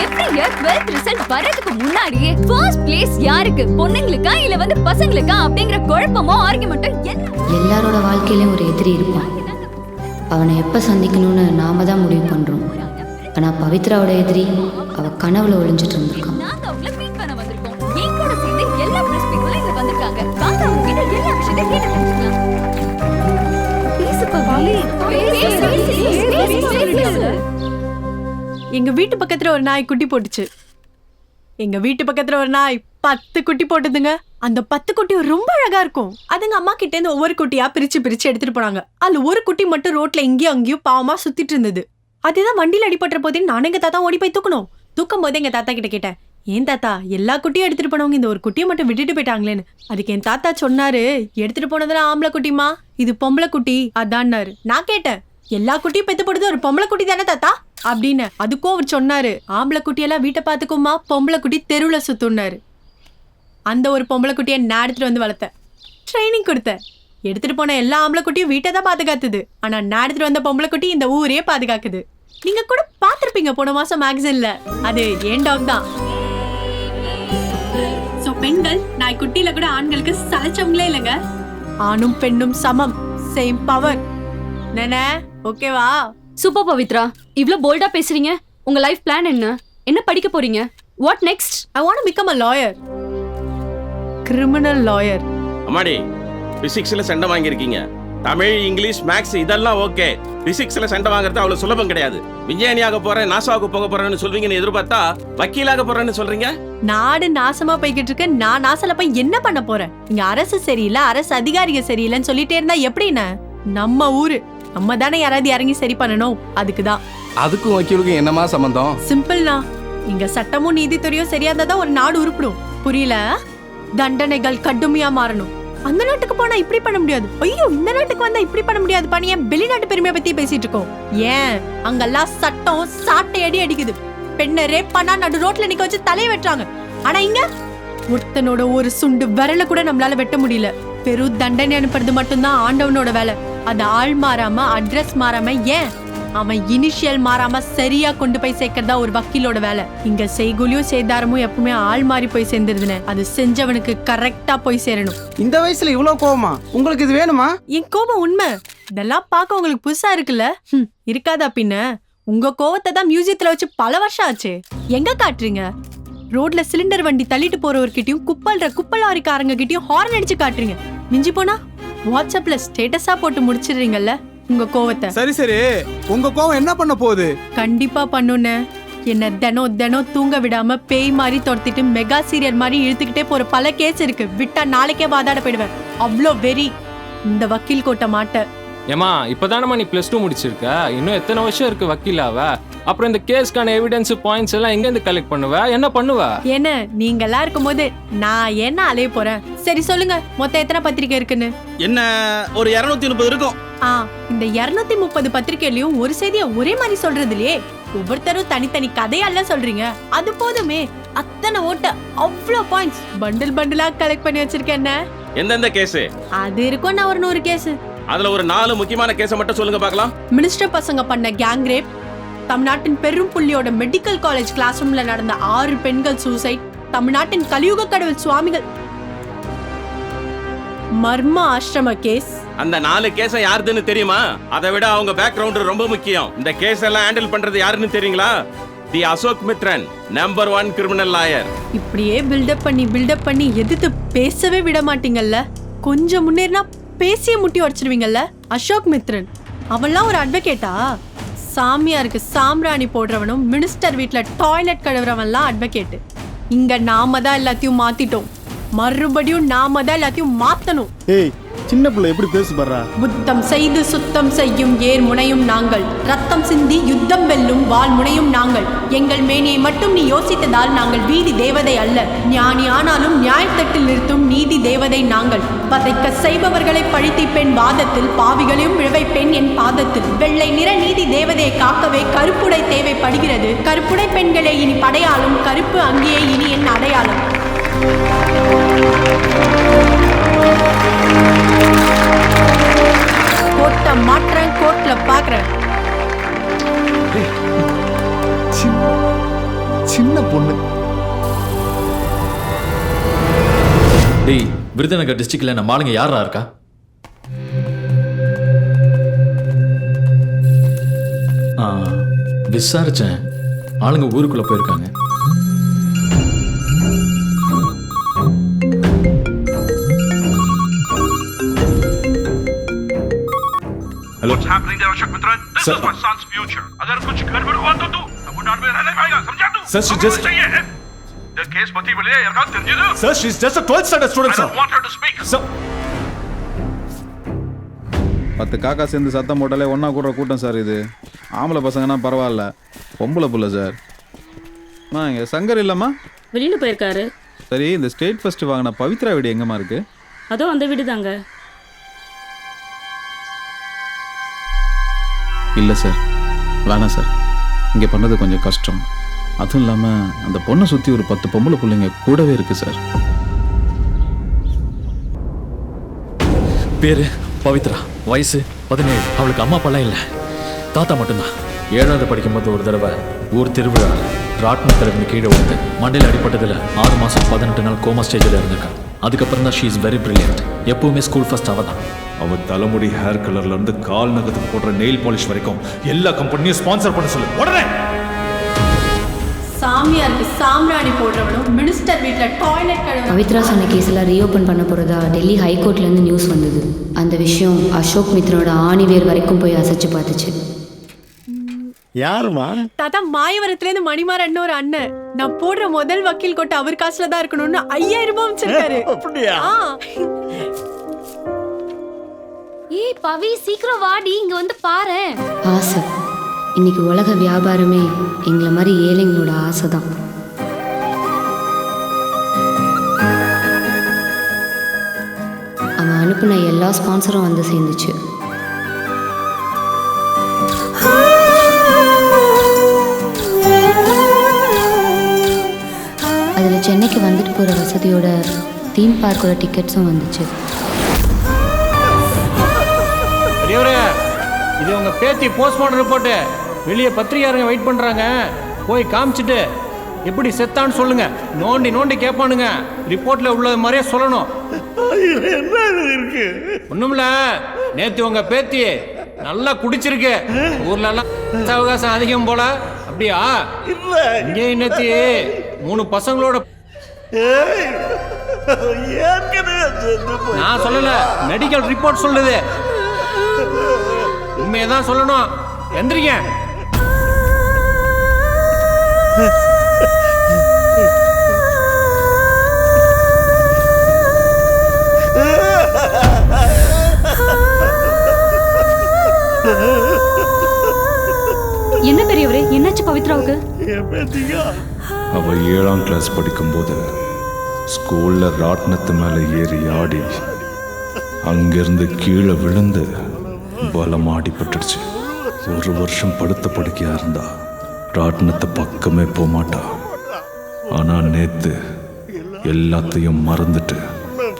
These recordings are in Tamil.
எவ்ரி இயர் 12th ரிசல்ட் வரதுக்கு முன்னாடியே ஃபர்ஸ்ட் பிளேஸ் யாருக்கு, பொண்ணுங்களுக்கா இல்ல வந்து பசங்களுக்கா அப்படிங்கிற குழப்பமோ ஆர்குமெண்ட்டோ என்ன? எல்லாரோட வாழ்க்கையிலயும் ஒரு எதிரி இருப்பான். அவனை எப்ப சந்திக்கணும்னு நாம தான் முடிவு பண்றோம். ஆனா பவித்ராவோட எதிரி அவ கனவுல ஒளிஞ்சிட்டு இருந்திருக்கான். நாங்க அவங்கள மீட் பண்ண வந்திருக்கோம். என் கூட சேர்ந்து எல்லா பிரஸ் பீப்புளும் இங்க வந்திருக்காங்க. வாங்க அவங்க கிட்ட எல்லா விஷயத்தையும் கேட்டு தெரிஞ்சுக்கலாம். பேசு பவி. எங்க வீட்டு பக்கத்துல ஒரு நாய் குட்டி போட்டுச்சு. எங்க வீட்டு பக்கத்துல ஒரு நாய் 10 குட்டி போட்டுதுங்க. அந்த 10 குட்டியும் ரொம்ப அழகா இருக்கும். அதுங்க அம்மா கிட்ட இருந்து ஒவ்வொரு குட்டியா பிரிச்சு பிரிச்சு எடுத்துட்டு போனாங்க. அதுல ஒரு குட்டி மட்டும் ரோட்ல இங்கேயும் அங்கேயும் பாவமா சுத்திட்டு இருந்தது. அதுதான் வண்டியில அடிபட்டுற போதே நானும் எங்க தாத்தா ஓடி போய் தூக்கணும். தூக்கும் போது எங்க தாத்தா கிட்ட கேட்டேன், ஏன் தாத்தா எல்லா குட்டியும் எடுத்துட்டு போனவங்க இந்த ஒரு குட்டியை மட்டும் விட்டுட்டு போயிட்டாங்களேன்னு. அதுக்கு என் தாத்தா சொன்னாரு, எடுத்துட்டு போனதுல ஆம்பளை குட்டிமா, இது பொம்பளை குட்டி அதான்னாரு. நான் கேட்டேன், எல்லா குட்டியும் பெத்து போடுறது ஒரு பொம்பளை குட்டி தானே தாத்தா அப்படின்னு. அதுக்கும் அவர் சொன்னாரு, ஆம்பளை குட்டியெல்லாம் வீட்டை பாத்துக்குமா, பொம்பளை குட்டி தெருவுல சுத்துனாரு. அந்த ஒரு பொம்பளை குட்டியை நான் எடுத்துட்டு வந்து வளர்த்தேன், ட்ரைனிங் கொடுத்தேன். எடுத்துட்டு போன எல்லா ஆம்பளை குட்டியும் வீட்டை தான் பாதுகாத்துது. ஆனா நான் எடுத்துட்டு வந்த பொம்பளை குட்டி இந்த ஊரே பாதுகாக்குது. நீங்க கூட பாத்திருப்பீங்க போன மாசம் மேகசின்ல, அது ஏன் டாக் தான். சோ பெண்கள் நாய்க்குட்டியில கூட ஆண்களுக்கு சலைச்சவங்களே இல்லைங்க. ஆணும் பெண்ணும் சமம், சேம் பவர். நெனே ஓகேவா? சூப்பர் பவித்ரா, இவ்ளோ போல்டா பேசுறீங்க. உங்க லைஃப் பிளான் என்ன? என்ன படிக்க போறீங்க? What next? I want to become a lawyer, criminal lawyer. அம்மாடி, பிசிக்ஸ்ல சண்டை வாங்கியிருக்கீங்க. தமிழ், இங்கிலீஷ், மேக்ஸ் இதெல்லாம் ஓகே. பிசிக்ஸ்ல சண்டை வாங்குறது அவ்வளவு சுலபம் கிடையாது. விஞ்ஞானியாக போறேன், நாசாவுக்கு போக போறேன்னு சொல்வீங்கன்னு எதிர்பார்த்தா வக்கீலாக போறேன்னு சொல்றீங்க. நாடு நாசமா போய்கிட்டு இருக்கு. நான் நாசல போய் என்ன பண்ண போறேன்? இங்க அரசு சரியில்லை, அரசு அதிகாரிக சரியில்லைன்னு சொல்லிட்டே இருந்தா எப்படின்னு? நம்ம ஊரு நம்ம தானே யாராவது இறங்கி சரி பண்ணணும். அதுக்குதான். அதுக்கும் வக்கீலுக்கும் என்னமா சம்பந்தம்? சிம்பிள்னா, இங்க சட்டமும் நீதித்துறையும் சரியா இருந்தா ஒரு நாடு உருப்பிடும். புரியல? தண்டனைகள் கடுமையா மாறணும். அந்த நாட்டுக்கு போனா இப்படி பண்ண முடியாது, ஐயோ இந்த நாட்டுக்கு வந்தா இப்படி பண்ண முடியாது. பண்ணிய வெளிநாட்டு பெருமையை பத்தி பேசிட்டு இருக்கோம். ஏன் அங்கெல்லாம் சட்டம் சாட்டை அடி அடிக்குது. பெண்ணை ரேப் பண்ணா நடு ரோட்ல நிக்க வச்சு தலையை வெட்டுறாங்க. ஆனா இங்க ஒருத்தனோட ஒரு சுண்டு விரல கூட நம்மளால வெட்ட முடியல. பெரும் தண்டனை அனுப்புறது மட்டும்தான் ஆண்டவனோட வேலை. அது ஆள் மாறாம, அட்ரஸ் மாறாம, ஏன் அவன் இனிஷியல் மாறாம சரியா கொண்டு போய் சேர்க்கறதா ஒரு வக்கீலோட வேலை. இங்க செய்கூலியும் சேதாரமும் எப்பவுமே ஆள் மாறி போய் சேர்ந்துருதுன்னு, அது செஞ்சவனுக்கு கரெக்டா போய் சேரணும். இந்த வயசுல இவ்வளவு கோவமா? உங்களுக்கு இது வேணுமா? என் கோபம் உண்மை. இதெல்லாம் பார்க்க உங்களுக்கு புதுசா இருக்குல்ல? இருக்காதா பின்ன? உங்க கோவத்தை தான் மியூசியத்துல வச்சு பல வருஷம் ஆச்சு. எங்க காட்டுறீங்க? ரோட்ல சிலிண்டர் வண்டி தள்ளிட்டு போறவர்கிட்டயும் குப்பல் லாரிக்காரங்க கிட்டயும் ஹார்ன் அடிச்சு காட்டுறீங்க. மிஞ்சி போனா வாட்ஸ்அப்ல ஸ்டேட்டஸா போட்டு முடிச்சிடுறீங்கல்ல உங்க கோவத்தை. சரி சரி, உங்க கோவம் என்ன பண்ண போகுது? கண்டிப்பா பண்ணுன்னு. என்ன தினம் தூங்க விடாம பேய் மாதிரி துரத்திட்டு மெகா சீரியல் மாதிரி இழுத்துக்கிட்டே போற பல கேஸ் இருக்கு. விட்டா நாளைக்கே வாதாட போயிடுவேன். அவ்வளோ வெறி இந்த வக்கீல் கோட்டை மாட்ட. ஏமா இப்பதானமா நீ +2 முடிச்சிருக்க, இன்னும் எத்தனை வருஷம் இருக்கு வக்கீலாவ? அப்புறம் இந்த கேஸ்க்கான எவிடன்ஸ் பாயிண்ட்ஸ் எல்லாம் எங்க இருந்து கலெக்ட் பண்ணுவ? என்ன பண்ணுவ? என்ன நீங்க எல்லாம் இருக்கும்போது நான் என்ன அலைய போறேன்? சரி சொல்லுங்க, மொத்தம் எத்தனை பத்திரிக்கை இருக்குன்னு? என்ன ஒரு 230 இருக்கும். இந்த 230 பத்திரிக்கையிலயும் ஒரு செய்தியை ஒரே மாதிரி சொல்றது இல்லையே. ஒவ்வொருத்தரும் தனித்தனி கதையெல்லாம் சொல்றீங்க. அது போதுமே. அத்தனை ஓட்ட, அவ்வளோ பாயிண்ட்ஸ் பண்டில் பண்டிலா கலெக்ட் பண்ணி வச்சிருக்கேன். எந்தெந்த கேஸ்? அது இருக்கும் நான் ஒரு 100 கேஸ். அதுல ஒரு 4 முக்கியமான கேஸை மட்டும் சொல்லுங்க பார்க்கலாம். மினிஸ்டர் பசங்க பண்ண கேங் ரேப், தமிழ்நாட்டின் பெரும் புள்ளியோட மெடிக்கல் காலேஜ் கிளாஸ் ரூம்ல நடந்த 6 பெண்கள் சூசைட், தமிழ்நாட்டின் கலியுக கடவுள் சுவாமிகள் மர்ம ஆசிரம கேஸ். அந்த 4 கேஸ யாருதுன்னு தெரியுமா? அதை விட அவங்க பேக்ரவுண்ட் ரொம்ப முக்கியம். இந்த கேஸ் எல்லாம் ஹேண்டில் பண்றது யாருன்னு தெரியுங்களா? The Ashok Mithran, number 1 criminal lawyer. இப்படியே பில்டப் பண்ணி எதிர்த்து பேசவே விட மாட்டீங்கல்ல. கொஞ்சம் முன்னேறினா பேசிய முட்டி உடைச்சிருவீங்கல்ல. அசோக் மித்ரன் அவன்லாம் ஒரு அட்வொகேட்டா? சாமியாருக்கு சாம்ராணி போடுறவனும் மினிஸ்டர் வீட்ல டாய்லெட் கழுவுறவன்லாம் அட்வொகேட். இங்க நாம தான் எல்லாத்தையும் மாத்திட்டோம். மறுபடியும் நாம தான் எல்லாத்தையும் மாத்தணும். ஏய், சின்ன பிள்ளை எப்படி பேசு பாரா. புத்தம் செய்து சுத்தம் செய்யும் ஏர் முனையும் நாங்கள், ரத்தம் சிந்தி யுத்தம் வெல்லும் வாள் முனையும் நாங்கள். எங்கள் மேனியை மட்டும் நீ யோசித்ததால் நாங்கள் வீதி தேவதை அல்ல. ஞானி ஆனாலும் நியாயத்தட்டில் நிறுத்தும் நீதி தேவதை நாங்கள். வதைக்க செய்பவர்களை பழித்திப்பேன் வாதத்தில், பாவிகளையும் இழவைப்பேன் என் பாதத்தில். வெள்ளை நிற நீதி தேவதையை காக்கவே கருப்புடை தேவைப்படுகிறது. கருப்புடை பெண்களை இனி படையாளும், கருப்பு அங்கேயே இனி என் அடையாளம். கோட்டை மாற்றேன், கோர்ட்ல பாக்குறேன். சின்ன பொண்ணு. டேய், விருதுநகர் டிஸ்ட்ரிக்ட்ல நம்ம ஆளுங்க யாரா இருக்கா? விசாரிச்சேன், ஆளுங்க ஊருக்குள்ள போயிருக்காங்க. Hello What's happening there Ashok Mitra? This is my son's future. अगर कुछ गड़बड़ हुआ तो तू तमिलनाडु में रहने पाएगा, समझा तू? Sir, she just चाहिए है. The case पति बोले यार का தெரிஞ்சது? Sir, she's just a 12th standard student, I sir. don't want her to speak. Sir. 10 காக்கா சேர்ந்து சத்தம் போட்டாலே ஒன்றா கூடுற கூட்டம் சார் இது. ஆம்பளை பசங்கன்னா பரவாயில்ல, பொம்பளை புள்ள சார். அம்மா இங்கே சங்கர் இல்லைம்மா? வெளியில் போயிருக்காரு. சரி, இந்த ஸ்டேட் ஃபர்ஸ்ட் வாங்கின பவித்ரா வீடு எங்கம்மா இருக்கு? அதோ அந்த வீடு தாங்க. இல்லை சார், வேணாம் சார், இங்கே பண்ணது கொஞ்சம் கஷ்டம். அதுவும் இல்லாமல் அந்த பொண்ணை சுற்றி ஒரு 10 பொம்பளை பிள்ளைங்க கூடவே இருக்கு சார். பேரு பவித்ரா, வயசு 17. அவளுக்கு அம்மா அப்பாலாம் இல்லை, தாத்தா மட்டும்தான். 7வது படிக்கும்போது ஒரு தடவை ஊர் திருவிழா ராட்னத்திலிருந்து கீழே வந்து மண்டையில் அடிப்பட்டதில் 6 மாதம் 18 நாள் கோமா ஸ்டேஜில் இருந்திருக்கான். அதுக்கப்புறம் தான் ஷீ இஸ் வெரி பிரில்லியன்ட். எப்பவுமே ஸ்கூல் ஃபர்ஸ்ட் அவள் தான். அவன் தலைமுடி ஹேர் கலர்ல இருந்து கால் நகத்துக்கு போடுற நெயில் பாலிஷ் வரைக்கும் எல்லா கம்பெனியும் ஸ்பான்சர் பண்ண சொல்லு உடனே. சாமியாருக்கு சாம்ராணி போடுறவனும் மினிஸ்டர் வீட்டில் டாய்லெட் கழுவு. பவித்ரா சொன்ன கேஸில் ரீஓப்பன் பண்ண போகிறதா டெல்லி ஹைகோர்ட்லேருந்து நியூஸ் வந்தது. அந்த விஷயம் அசோக் மித்ரோட ஆணிவேர் வரைக்கும் போய் அசைச்சு பார்த்துச்சு. யாருமா? தாத்தா, மாயவரத்துலேருந்து மணிமாறன் ஒரு அண்ணன். நான் போடுற முதல் வக்கீல் கோட்டை அவர் காசுல தான் இருக்கணும்னு 5000 ரூபாய் வச்சிருக்காரு. அப்படியா? ஏய் பவி, சீக்கிரம் வாடி, இங்க வந்து பாரு. ஆசை. இன்னைக்கு உலக வியாபாரமே எங்களை மாதிரி ஏழைங்களோட ஆசை தான். அவன் அனுப்பின எல்லா ஸ்பான்சரும் வந்து சேர்ந்துச்சு. அதில் சென்னைக்கு வந்துட்டு போகிற வசதியோட தீம் பார்க்கோட டிக்கெட்ஸும் வந்துச்சு. இது உங்க பேத்தி போஸ்ட்மார்ட்டம் ரிப்போர்ட்டு. வெளியே பத்திரிகையாரங்க வெயிட் பண்றாங்க, போய் காமிச்சிட்டு எப்படி செத்தான்னு சொல்லுங்க. நோண்டி நோண்டி கேட்பானுங்க, ரிப்போர்ட்ல உள்ளது மாதிரியே சொல்லணும். ஒண்ணுமில்ல, நேத்து உங்க பேத்தி நல்லா குடிச்சிருக்கு. ஊர்ல எல்லாம் அவகாசம் அதிகம் போல. அப்படியா? இங்கே நேத்தி 3 பசங்களோட. நான் சொல்லல, மெடிக்கல் ரிப்போர்ட் சொல்லுது. உண்மையதான் சொல்லணும். எந்திரிங்க. என்ன பெரியவரே, என்னாச்சு பவித்ராவுக்கு? அவ 7ஆம் கிளாஸ் படிக்கும்போது ஸ்கூல்ல ராட்னத்து மேல ஏறி ஆடி அங்கிருந்து கீழே விழுந்து பலமா அடிபட்டுடுச்சு. 1 வருஷம் படுத்த படுக்கையா இருந்தா, ராட்னத்தை பக்கமே போக மாட்டா. ஆனா நேத்து எல்லாத்தையும் மறந்துட்டு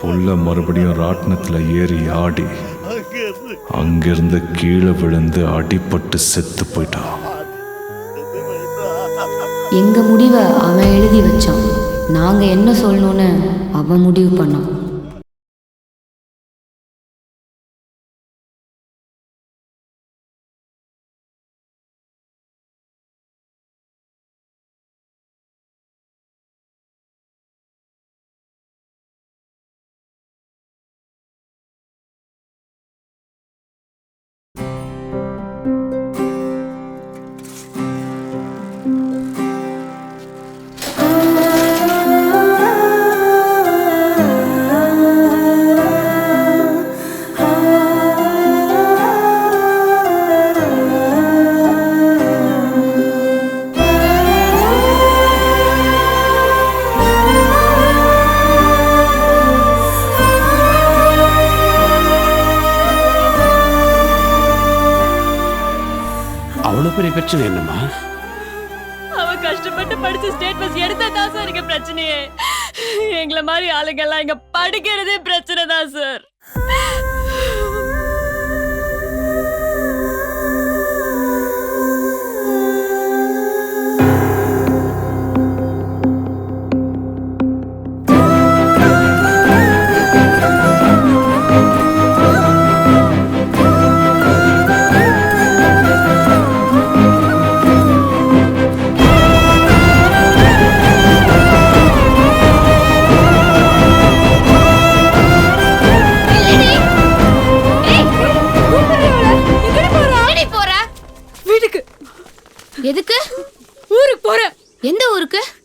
புள்ள மறுபடியும் ராட்னத்துல ஏறி ஆடி அங்கிருந்து கீழே விழுந்து அடிபட்டு செத்து போயிட்டா. எங்க முடிவை அவன் எழுதி வச்சான், நாங்க என்ன சொல்லணும்னு அவன் முடிவு பண்ணான். பெரிய பிரச்சனை என்னம்மா? அவ கஷ்டப்பட்டு படிச்சு ஸ்டேட் பஸ் எடுத்தா தான் சார் இங்க பிரச்சனையே. எங்களை மாதிரி ஆளுங்கெல்லாம் இங்க படிக்கிறதே பிரச்சனை தான் சார்.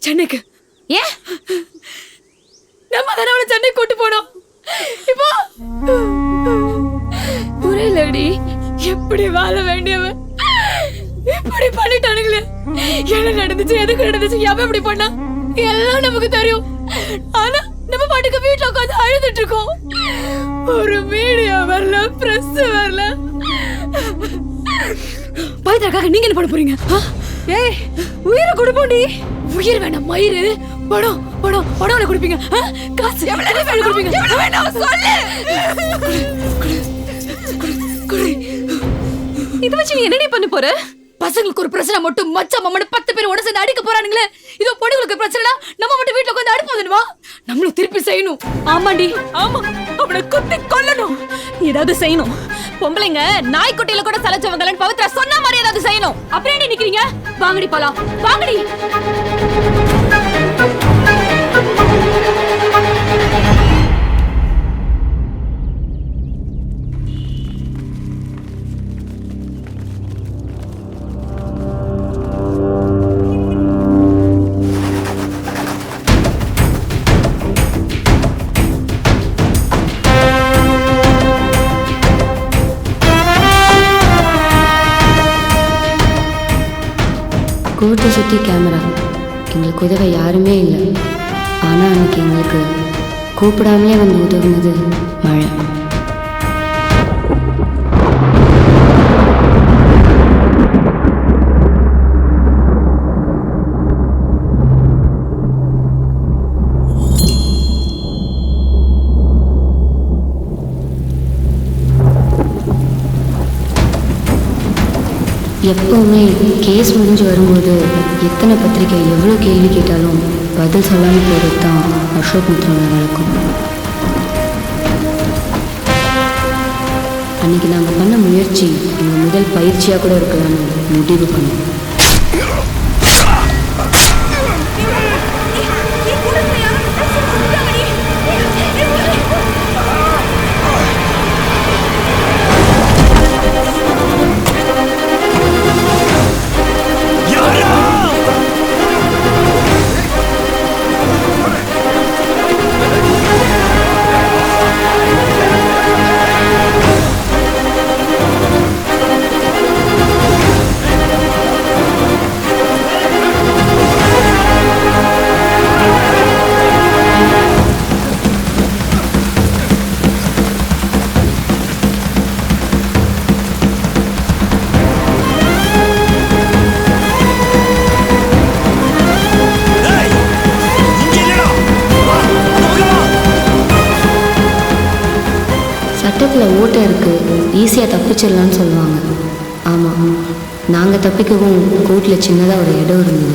சென்னைக்கு. ஏன் நம்ம தானே அவளை சென்னை கூட்டு போனோம். இப்போ புரியலடி, எப்படி வாழ வேண்டியவன் இப்படி பண்ணிட்டானுங்களே. என்ன நடந்துச்சு, எதுக்கு நடந்துச்சு, எவன் இப்படி பண்ணா எல்லாம் நமக்கு தெரியும். ஆனா நம்ம பாட்டுக்கு வீட்டுல உட்காந்து அழுதுட்டு இருக்கோம். ஒரு மீடியா வரல, பிரஸ் வரல. பவித்ராக்காக நீங்க என்ன பண்ண போறீங்க? ஏய், உயிரை கொடுப்போண்டி. உயிர் வேணாம், மயிறு படம் படம் படம் கொடுப்பீங்க. காசு எவ்வளவு கொடுப்பீங்க? இத வச்சு நீ என்னடி பண்ண போற? பசங்களுக்கு ஒரு பிரச்சனை மட்டும் மச்சா மாமனு 10 பேர் உடனே சேர்ந்து அடிக்க போறானுங்களே. இதோ பொண்ணுங்களுக்கு பிரச்சனைனா நம்ம மட்டும் வீட்டுல உட்காந்து அடுப்பு வந்துடுவா. நம்மளும் திருப்பி செய்யணும். ஆமாண்டி, ஆமா, அவளை குத்தி கொல்லணும். ஏதாவது செய்யணும். பொம்பளைங்க நாய்க்குட்டியில கூட சலைச்சவங்கன்னு பவித்ரா சொன்ன மாதிரி ஏதாவது செய்யணும். அப்புறம் என்ன நிக்கிறீங்க? வாங்கடி போலாம், வாங்கடி. கோர்ட்டை சுற்றி கேமரா, எங்களுக்கு உதவ யாருமே இல்லை. ஆனால் அன்னைக்கு எங்களுக்கு கூப்பிடாமலே வந்து உதவுனது மழை. எப்போவுமே கேஸ் முடிஞ்சு வரும்போது எத்தனை பத்திரிக்கை எவ்வளோ கேள்வி கேட்டாலும் பதில் சொல்லாமல் போகிறது தான் அசோக் மித்ரோட வழக்கம். அன்றைக்கி நாங்கள் பண்ண முயற்சி எங்கள் முதல் பயிற்சியாக கூட இருக்கலாம்னு முடிவு பண்ணோம். சட்டத்தில் ஓட்டை இருக்குது, ஈஸியாக தப்பிச்சிடலான்னு சொல்லுவாங்க. ஆமாம், நாங்கள் தப்பிக்கவும் கோர்ட்டில் சின்னதாக ஒரு இடம் இருந்தது.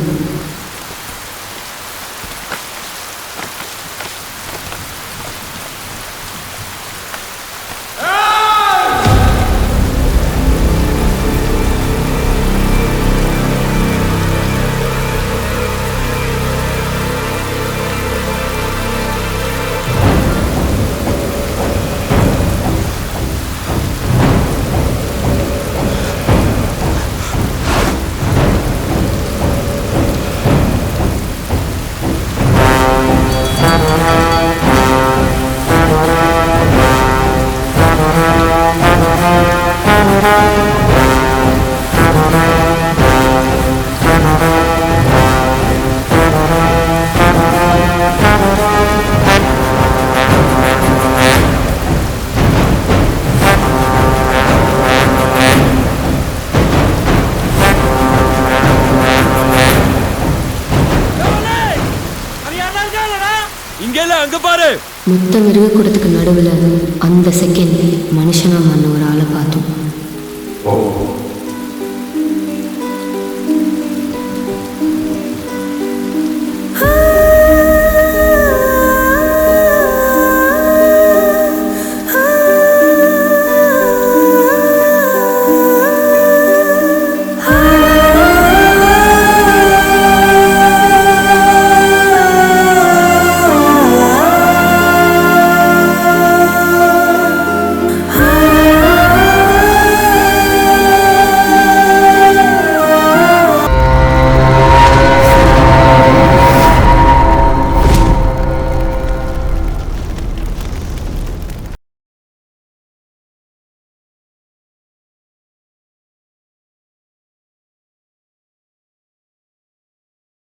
மொத்த மிருகக்கூடத்துக்கு நடுவில் அந்த செகண்ட் மனுஷனா மாறின ஒரு ஆளை பார்த்தோம்.